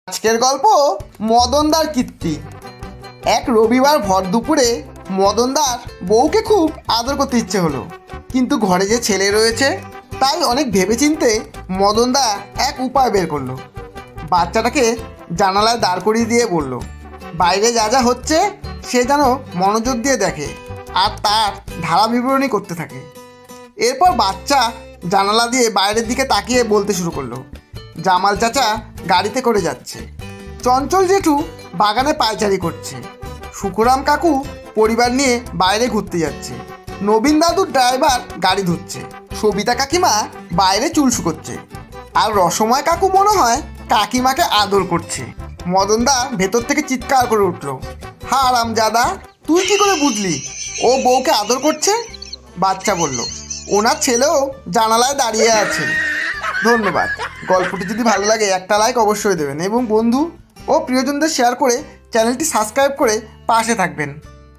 আজকের গল্প মদনদার কীর্তি। এক রবিবার ভর দুপুরে মদনদার বউকে খুব আদর করতে ইচ্ছে হলো, কিন্তু ঘরে যে ছেলে রয়েছে তাই অনেক ভেবেচিন্তে মদনদা এক উপায় বের করলো। বাচ্চাটাকে জানালায় দাঁড় করিয়ে দিয়ে বলল, বাইরে যা যা হচ্ছে সে যেন মনোযোগ দিয়ে দেখে আর তার ধারা বিবরণী করতে থাকে। এরপর বাচ্চা জানালা দিয়ে বাইরের দিকে তাকিয়ে বলতে শুরু করলো, জামাল চাচা গাড়িতে করে যাচ্ছে, চঞ্চল জেঠু বাগানে পায়চারি করছে, সুখরাম কাকু পরিবার নিয়ে বাইরে ঘুরতে যাচ্ছে, নবীন দাদুর ড্রাইভার গাড়ি ধুচ্ছে, সবিতা কাকিমা বাইরে চুল শুকোচ্ছে, আর রসময় কাকু মনে হয় কাকিমাকে আদর করছে। মদনদা ভেতর থেকে চিৎকার করে উঠল, হারামজাদা, তুই কি করে বুঝলি ও বউকে আদর করছে? বাচ্চা বলল, ওনার ছেলেও জানালায় দাঁড়িয়ে আছে। ধন্যবাদ। গল্পটি যদি ভালো লাগে একটা লাইক অবশ্যই দেবেন এবং বন্ধু ও প্রিয়জনদের শেয়ার করে চ্যানেলটি সাবস্ক্রাইব করে পাশে থাকবেন।